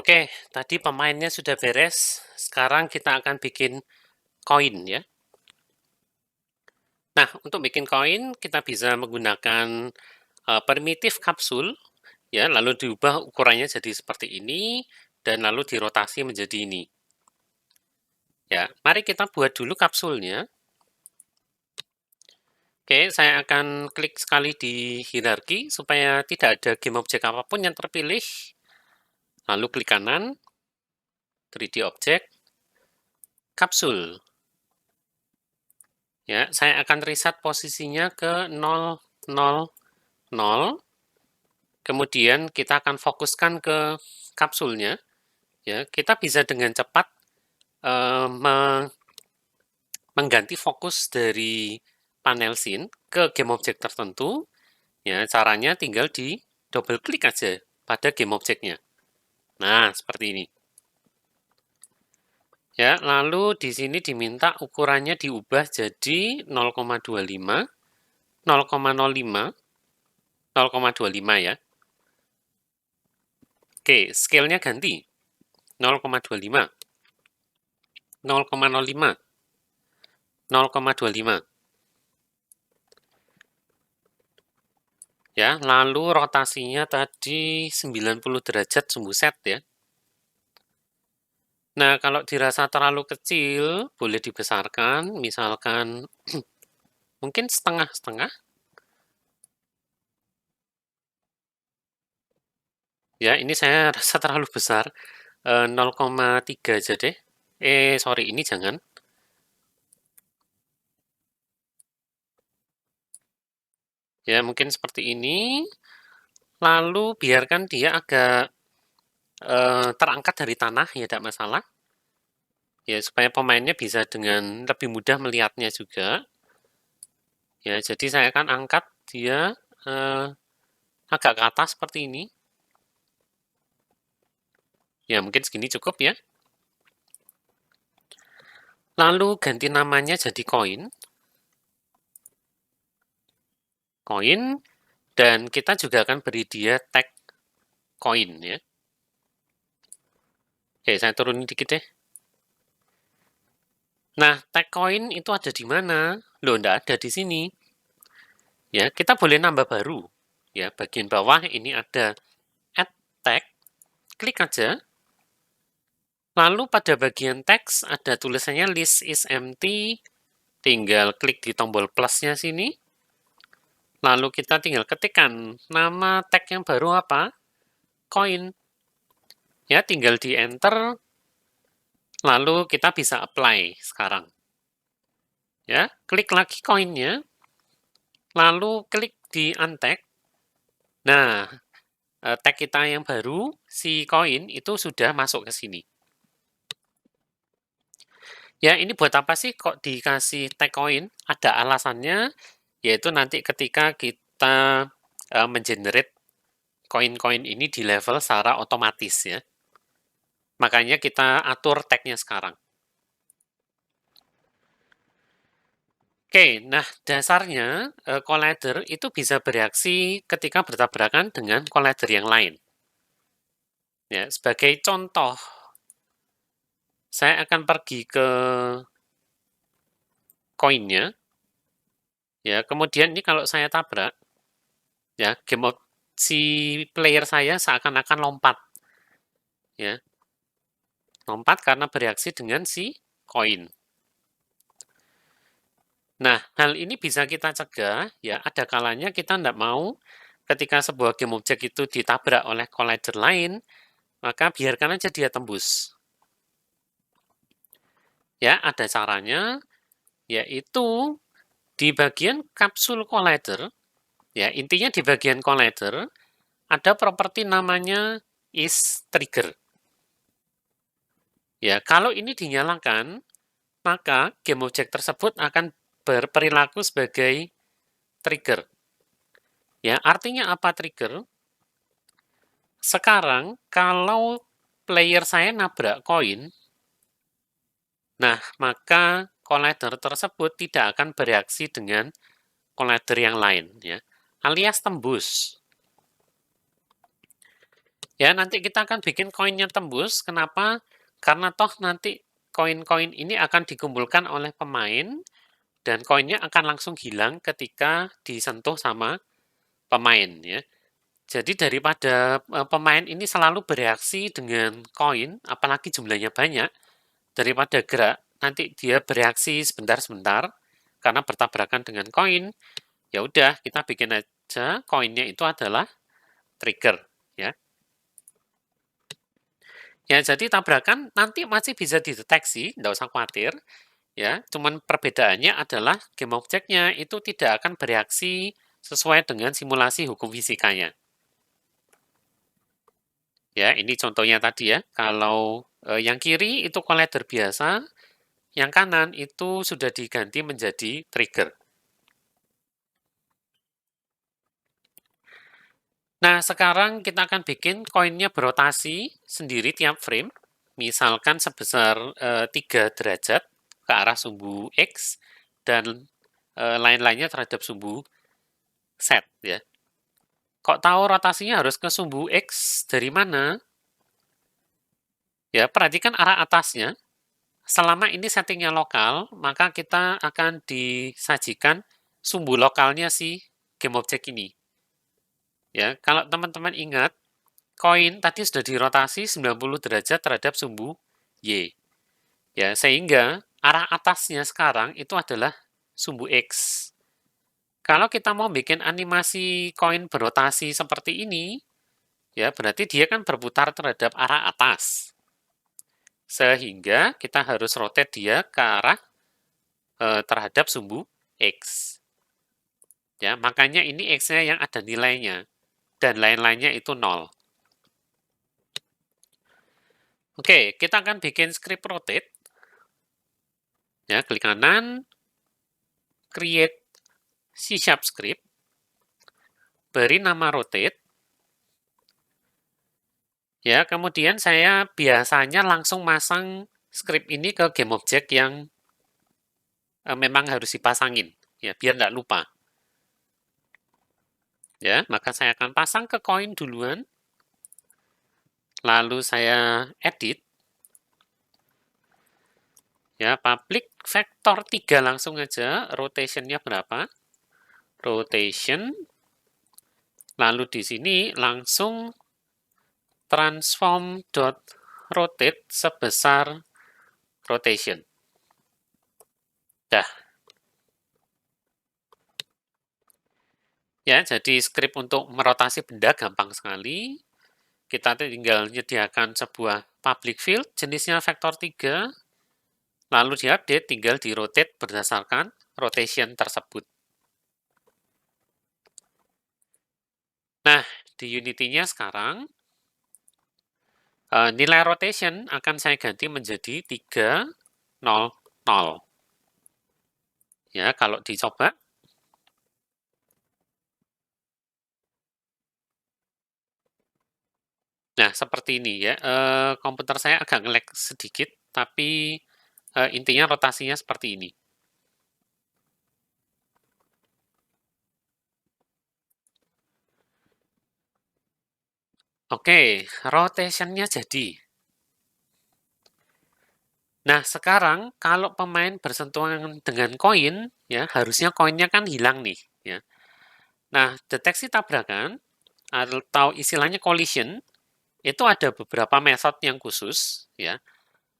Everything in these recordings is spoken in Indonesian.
Oke, tadi pemainnya sudah beres. Sekarang kita akan bikin koin ya. Nah, untuk bikin koin kita bisa menggunakan primitif kapsul ya, lalu diubah ukurannya jadi seperti ini dan lalu dirotasi menjadi ini. Ya, mari kita buat dulu kapsulnya. Oke, saya akan klik sekali di hierarki supaya tidak ada game objek apapun yang terpilih. Lalu klik kanan, 3D object, kapsul. Ya, saya akan reset posisinya ke 0, 0, 0. Kemudian kita akan fokuskan ke kapsulnya. Ya, kita bisa dengan cepat mengganti fokus dari panel scene ke game object tertentu. Ya, caranya tinggal di double klik aja pada game objeknya. Nah, seperti ini. Ya, lalu di sini diminta ukurannya diubah jadi 0,25, 0,05, 0,25 ya. Oke, scale-nya ganti. 0,25, 0,05, 0,25. Ya, lalu rotasinya tadi 90 derajat sumbu set ya. Nah, kalau dirasa terlalu kecil, boleh dibesarkan, misalkan mungkin setengah-setengah. Ya, ini saya rasa terlalu besar, 0,3 aja deh. Sorry, ini jangan. Ya, mungkin seperti ini. Lalu biarkan dia agak terangkat dari tanah, ya tidak masalah. Ya, supaya pemainnya bisa dengan lebih mudah melihatnya juga. Ya, jadi saya akan angkat dia agak ke atas seperti ini. Ya, mungkin segini cukup ya. Lalu ganti namanya jadi koin. Koin, dan kita juga akan beri dia tag koin ya. Oke, saya turunin dikit deh. Nah, tag koin itu ada di mana? Loh, enggak ada di sini. Ya, kita boleh nambah baru. Ya, bagian bawah ini ada add tag. Klik aja. Lalu pada bagian teks ada tulisannya list is empty. Tinggal klik di tombol plusnya sini. Lalu kita tinggal ketikkan nama tag yang baru apa? Koin. Ya, tinggal di enter. Lalu kita bisa apply sekarang. Ya, klik lagi koinnya. Lalu klik di untag. Nah, tag kita yang baru, si koin itu sudah masuk ke sini. Ya, ini buat apa sih kok dikasih tag koin? Ada alasannya, yaitu nanti ketika kita mengenerate koin-koin ini di level secara otomatis ya. Makanya kita atur tag-nya sekarang. Oke, nah dasarnya collider itu bisa bereaksi ketika bertabrakan dengan collider yang lain. Ya, sebagai contoh, saya akan pergi ke koinnya. Ya, kemudian ini kalau saya tabrak, ya game of si player saya seakan-akan lompat. Ya, lompat karena bereaksi dengan si koin. Nah, hal ini bisa kita cegah, ya ada kalanya kita tidak mau ketika sebuah game object itu ditabrak oleh collider lain, maka biarkan aja dia tembus. Ya, ada caranya, yaitu di bagian kapsul collider, ya intinya di bagian collider, ada properti namanya is trigger. Ya, kalau ini dinyalakan, maka game object tersebut akan berperilaku sebagai trigger. Ya, artinya apa trigger? Sekarang, kalau player saya nabrak koin, nah, maka collider tersebut tidak akan bereaksi dengan collider yang lain, ya, alias tembus. Ya, nanti kita akan bikin koinnya tembus. Kenapa? Karena toh nanti koin-koin ini akan dikumpulkan oleh pemain dan koinnya akan langsung hilang ketika disentuh sama pemain ya. Jadi daripada pemain ini selalu bereaksi dengan koin, apalagi jumlahnya banyak, daripada gerak, nanti dia bereaksi sebentar-sebentar karena bertabrakan dengan koin. Ya udah, kita bikin aja koinnya itu adalah trigger ya. Ya, jadi tabrakan nanti masih bisa dideteksi, nggak usah khawatir. Ya, cuman perbedaannya adalah game objeknya itu tidak akan bereaksi sesuai dengan simulasi hukum fisikanya. Ya, ini contohnya tadi ya. Kalau yang kiri itu collider biasa, yang kanan itu sudah diganti menjadi trigger. Nah, sekarang kita akan bikin koinnya berotasi sendiri tiap frame. Misalkan sebesar 3 derajat ke arah sumbu X dan lain-lainnya terhadap sumbu Z ya. Kok tahu rotasinya harus ke sumbu X dari mana? Ya, perhatikan arah atasnya. Selama ini settingnya lokal, maka kita akan disajikan sumbu lokalnya si game object ini. Ya, kalau teman-teman ingat, koin tadi sudah dirotasi 90 derajat terhadap sumbu Y. Ya, sehingga arah atasnya sekarang itu adalah sumbu X. Kalau kita mau bikin animasi koin berotasi seperti ini, ya berarti dia kan berputar terhadap arah atas. Sehingga kita harus rotate dia ke arah terhadap sumbu X. Ya, makanya ini X-nya yang ada nilainya dan lain-lainnya itu 0. Oke, kita akan bikin script rotate. Ya, klik kanan, create C# script, beri nama rotate. Ya, kemudian saya biasanya langsung masang script ini ke game object yang memang harus dipasangin, ya, biar nggak lupa. Ya, maka saya akan pasang ke koin duluan, lalu saya edit. Ya, public vector 3 langsung aja, rotationnya berapa? Rotation, lalu di sini langsung transform.rotate sebesar rotation. Dah. Ya, jadi script untuk merotasi benda gampang sekali. Kita tinggal menyediakan sebuah public field, jenisnya vektor 3, lalu diupdate, tinggal di-rotate berdasarkan rotation tersebut. Nah, di Unity-nya sekarang, nilai rotation akan saya ganti menjadi 3, 0, 0. Ya, kalau dicoba, nah seperti ini ya. Komputer saya agak nge-lag sedikit, tapi intinya rotasinya seperti ini. Oke, rotationnya jadi. Nah, sekarang kalau pemain bersentuhan dengan koin, ya harusnya koinnya kan hilang nih, ya. Nah, deteksi tabrakan atau istilahnya collision itu ada beberapa metode yang khusus, ya.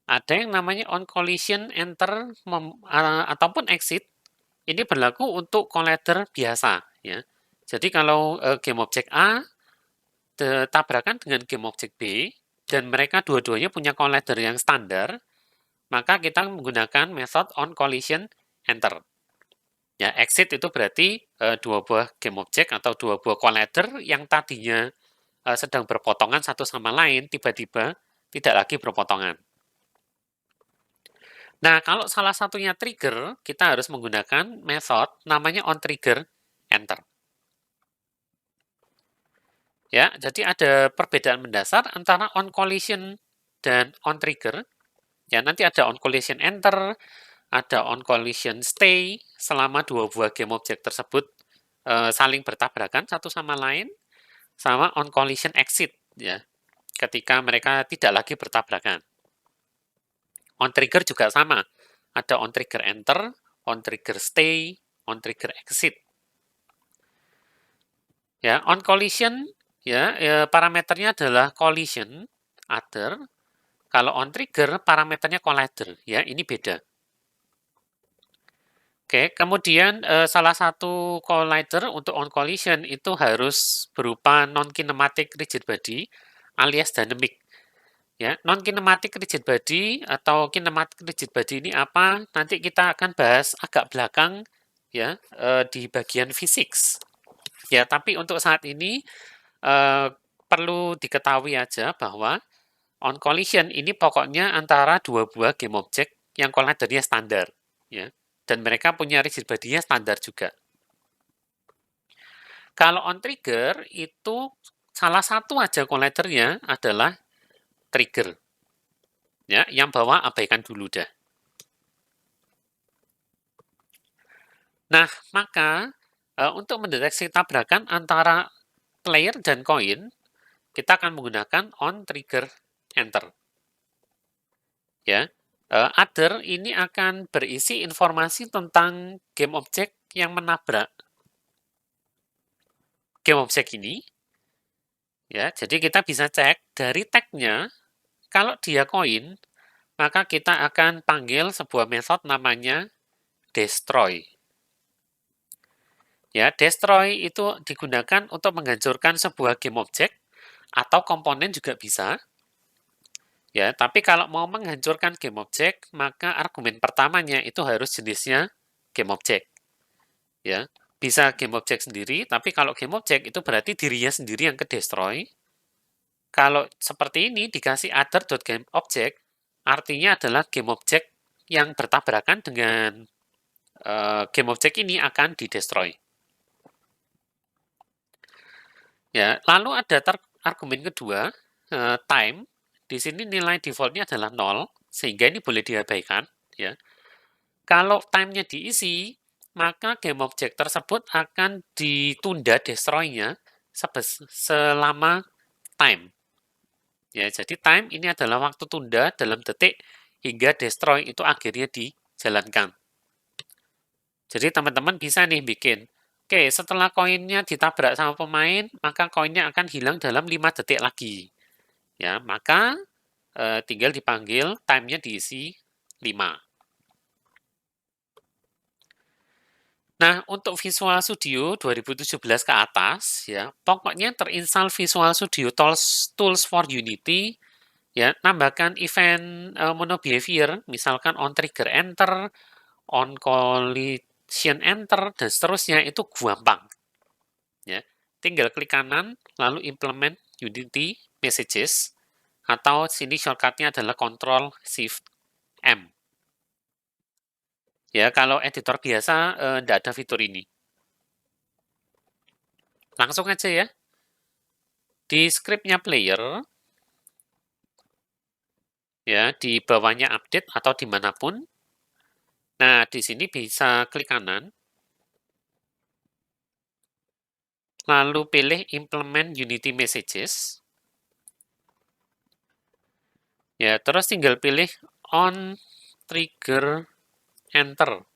Ada yang namanya on collision enter ataupun exit. Ini berlaku untuk collider biasa, ya. Jadi kalau game object A tabrakan dengan game object B dan mereka dua-duanya punya collider yang standar, maka kita menggunakan metode on collision enter. Ya, exit itu berarti dua buah game object atau dua buah collider yang tadinya sedang berpotongan satu sama lain, tiba-tiba tidak lagi berpotongan. Nah, kalau salah satunya trigger, kita harus menggunakan metode namanya on trigger enter. Ya, jadi ada perbedaan mendasar antara on collision dan on trigger. Ya, nanti ada on collision enter, ada on collision stay selama dua buah game object tersebut saling bertabrakan satu sama lain, sama on collision exit ya. ketika mereka tidak lagi bertabrakan. On trigger juga sama. Ada on trigger enter, on trigger stay, on trigger exit. Ya, on collision ya, parameternya adalah collision, other. Kalau on trigger parameternya collider, ya, ini beda. Oke, kemudian salah satu collider untuk on collision itu harus berupa non-kinematic rigid body alias dynamic. Ya, non-kinematic rigid body atau kinematic rigid body ini apa? Nanti kita akan bahas agak belakang ya di bagian fisik. Ya, tapi untuk saat ini perlu diketahui aja bahwa on collision ini pokoknya antara dua buah game object yang collidernya standar, ya. Dan mereka punya rigid body-nya standar juga. Kalau on trigger itu salah satu aja collidernya adalah trigger. Ya, yang bawah abaikan dulu dah. Nah, maka untuk mendeteksi tabrakan antara player dan koin, kita akan menggunakan on trigger enter. Ya, other ini akan berisi informasi tentang game object yang menabrak game object ini. Ya, jadi kita bisa cek dari tag-nya, kalau dia koin, maka kita akan panggil sebuah method namanya destroy. Ya, destroy itu digunakan untuk menghancurkan sebuah game object atau komponen juga bisa. Ya, tapi kalau mau menghancurkan game object, maka argumen pertamanya itu harus jenisnya game object. Ya, bisa game object sendiri, tapi kalau game object itu berarti dirinya sendiri yang ke destroy. Kalau seperti ini dikasih other.gameObject, artinya adalah game object yang bertabrakan dengan game object ini akan di-destroy. Ya, lalu ada argumen kedua, time. Di sini nilai defaultnya adalah 0, sehingga ini boleh diabaikan. Ya. Kalau time-nya diisi, maka game object tersebut akan ditunda destroy-nya selama time. Ya, jadi time ini adalah waktu tunda dalam detik hingga destroy itu akhirnya dijalankan. Jadi teman-teman bisa nih bikin, oke, setelah koinnya ditabrak sama pemain, maka koinnya akan hilang dalam 5 detik lagi. Ya, maka tinggal dipanggil time-nya diisi 5. Nah, untuk Visual Studio 2017 ke atas, ya, pokoknya terinstall Visual Studio Tools for Unity, ya, nambahkan event mono behavior, misalkan on trigger enter, on collision enter, dan seterusnya, itu gampang. Ya, tinggal klik kanan, lalu implement Unity messages, atau sini shortcutnya adalah Ctrl Shift M. Ya, kalau editor biasa tidak ada fitur ini. Langsung aja ya. Di scriptnya player, ya, di bawahnya update atau dimanapun. Nah, di sini bisa klik kanan, lalu pilih implement Unity messages. Ya, terus tinggal pilih on trigger enter.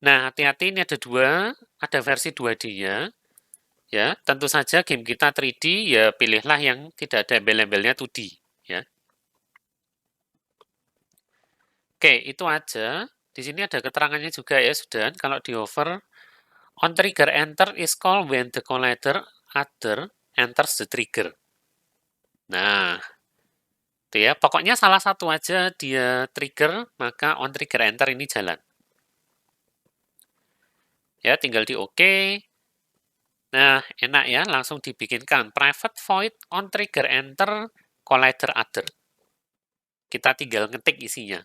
Nah, hati-hati ini ada versi 2D-nya. Ya, tentu saja game kita 3D, ya pilihlah yang tidak ada embel-embelnya 2D. Ya. Oke, itu aja. Di sini ada keterangannya juga ya, sudah. Kalau di over, on trigger enter is called when the collider other enters the trigger. Nah, itu ya. Pokoknya salah satu aja dia trigger, maka on trigger enter ini jalan. Ya, tinggal di OK. Nah, enak ya, langsung dibikinkan private void on trigger enter collider other. Kita tinggal ngetik isinya.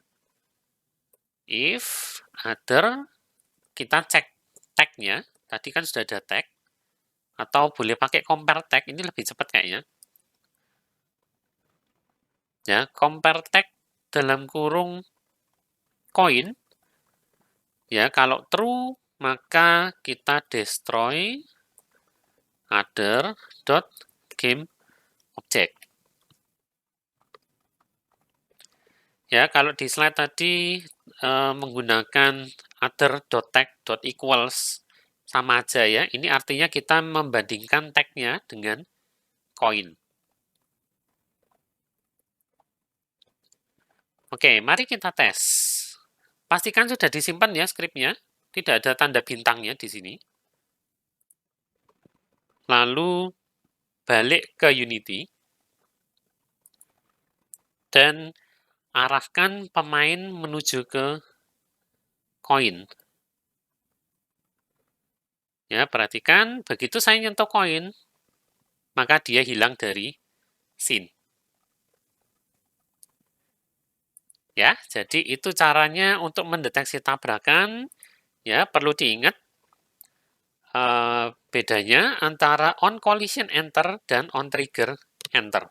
If other, kita cek tag-nya. Tadi kan sudah ada tag. Atau boleh pakai compare tag, ini lebih cepat kayaknya. Ya, compare tag dalam kurung coin. Ya, kalau true, maka kita destroy other.gameObject. Ya, kalau di slide tadi menggunakan other.tag.equals sama aja ya. Ini artinya kita membandingkan tag-nya dengan koin. Oke, mari kita tes. Pastikan sudah disimpan ya skripnya. Tidak ada tanda bintangnya di sini. Lalu balik ke Unity. Dan arahkan pemain menuju ke koin. Ya, perhatikan begitu saya nyentuh koin, maka dia hilang dari scene. Ya, jadi itu caranya untuk mendeteksi tabrakan. Ya, perlu diingat bedanya antara on collision enter dan on trigger enter.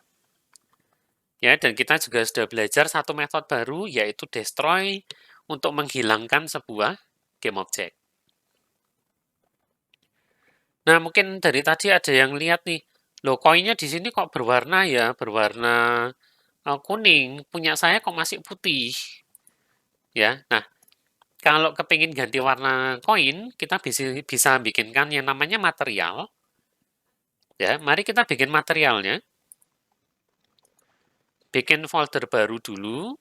Ya, dan kita juga sudah belajar satu metode baru yaitu destroy untuk menghilangkan sebuah game object. Nah, mungkin dari tadi ada yang lihat nih, loh koinnya di sini kok berwarna ya, berwarna kuning, punya saya kok masih putih. Ya, nah kalau kepingin ganti warna koin, kita bisa bikinkan yang namanya material. Ya, mari kita bikin materialnya. Bikin folder baru dulu.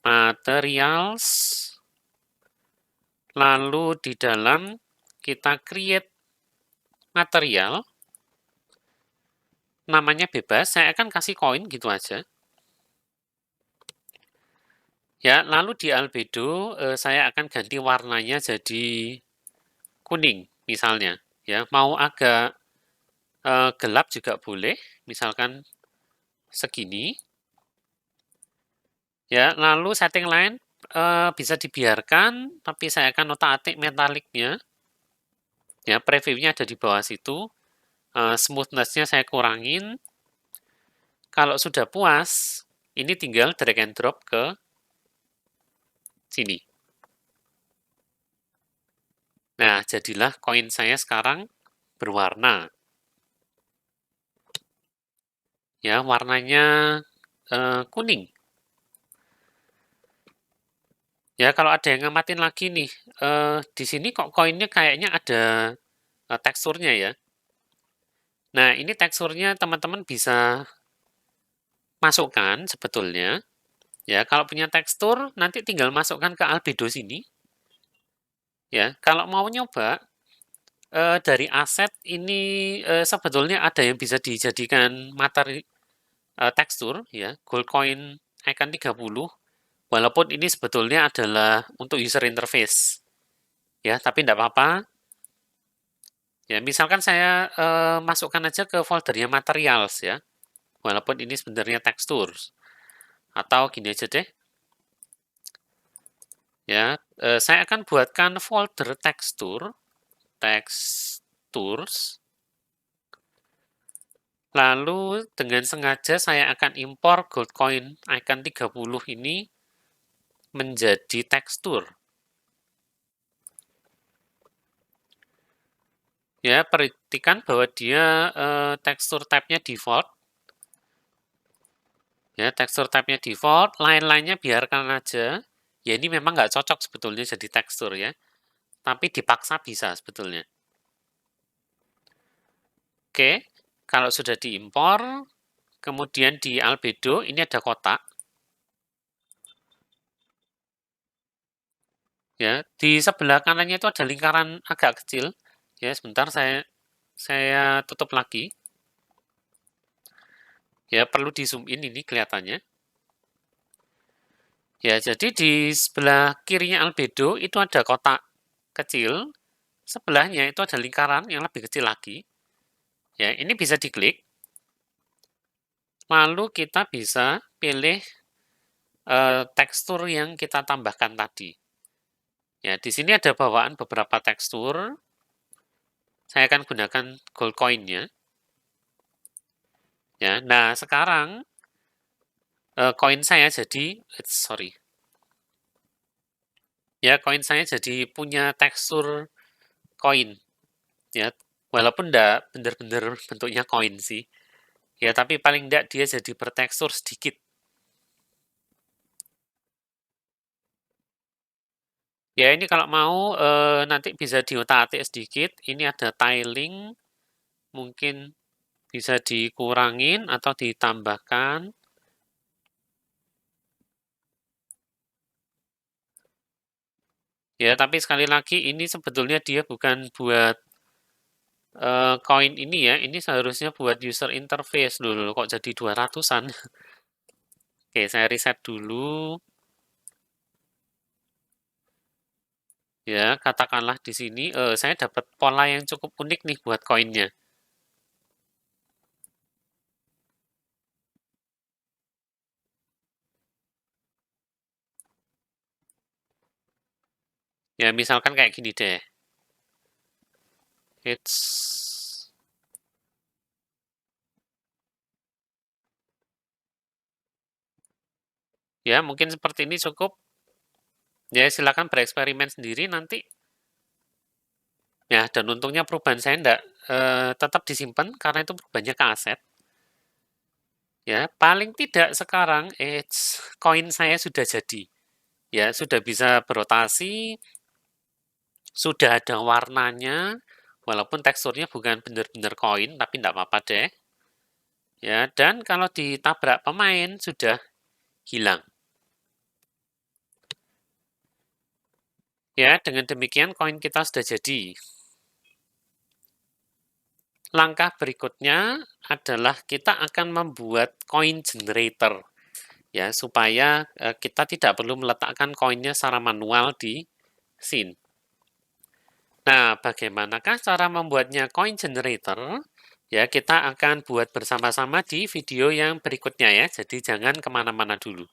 Materials. Lalu di dalam kita create material. Namanya bebas, saya akan kasih koin gitu aja. Ya, lalu di albedo saya akan ganti warnanya jadi kuning misalnya. Ya, mau agak gelap juga boleh, misalkan segini. Ya, lalu setting lain bisa dibiarkan, tapi saya akan otak-atik metaliknya. Ya, previewnya ada di bawah situ. Smoothness-nya saya kurangin. Kalau sudah puas, ini tinggal drag and drop ke sini. Nah, jadilah koin saya sekarang berwarna. Ya, warnanya kuning. Ya, kalau ada yang ngamatin lagi nih, di sini kok koinnya kayaknya ada teksturnya ya. Nah, ini teksturnya teman-teman bisa masukkan sebetulnya. Ya, kalau punya tekstur, nanti tinggal masukkan ke albedo sini. Ya, kalau mau nyoba, dari aset ini sebetulnya ada yang bisa dijadikan materi tekstur, ya, gold coin icon 30, walaupun ini sebetulnya adalah untuk user interface. Ya, tapi tidak apa-apa. Ya, misalkan saya masukkan aja ke foldernya materials ya, walaupun ini sebenarnya tekstur. Atau gini aja deh. Ya, saya akan buatkan folder tekstur, textures. Lalu dengan sengaja saya akan impor gold coin icon 30 ini menjadi tekstur. Ya, perhatikan bahwa dia tekstur tab-nya default. Ya, tekstur tab-nya default, lain-lainnya biarkan aja. Ya, ini memang nggak cocok sebetulnya jadi tekstur ya. Tapi dipaksa bisa sebetulnya. Oke, kalau sudah diimpor, kemudian di albedo, ini ada kotak. Ya, di sebelah kanannya itu ada lingkaran agak kecil. Ya, sebentar saya tutup lagi. Ya, perlu di zoom in ini kelihatannya. Ya, jadi di sebelah kirinya albedo itu ada kotak kecil. Sebelahnya itu ada lingkaran yang lebih kecil lagi. Ya, ini bisa diklik. Lalu kita bisa pilih tekstur yang kita tambahkan tadi. Ya, di sini ada bawaan beberapa tekstur. Saya akan gunakan gold coin-nya. Ya, nah sekarang koin saya jadi, sorry. Ya, koin saya jadi punya tekstur koin. Ya, walaupun enggak benar-benar bentuknya koin sih. Ya, tapi paling enggak dia jadi bertekstur sedikit. Ya, ini kalau mau nanti bisa diotak-atik sedikit. Ini ada tiling, mungkin bisa dikurangin atau ditambahkan. Ya, tapi sekali lagi ini sebetulnya dia bukan buat koin ini ya. Ini seharusnya buat user interface dulu. Kok jadi 200-an? Oke, saya reset dulu. Ya, katakanlah di sini saya dapat pola yang cukup unik nih buat koinnya. Ya, misalkan kayak gini deh. It's ya, mungkin seperti ini cukup. Ya, silakan bereksperimen sendiri nanti. Ya, dan untungnya perubahan saya enggak tetap disimpan karena itu perubahannya ke aset. Ya, paling tidak sekarang koin saya sudah jadi. Ya, sudah bisa berotasi, sudah ada warnanya, walaupun teksturnya bukan benar-benar koin, tapi enggak apa-apa deh. Ya, dan kalau ditabrak pemain sudah hilang. Ya, dengan demikian koin kita sudah jadi. Langkah berikutnya adalah kita akan membuat coin generator ya supaya kita tidak perlu meletakkan koinnya secara manual di scene. Nah, bagaimanakah cara membuatnya coin generator? Ya, kita akan buat bersama-sama di video yang berikutnya ya, jadi jangan kemana-mana dulu.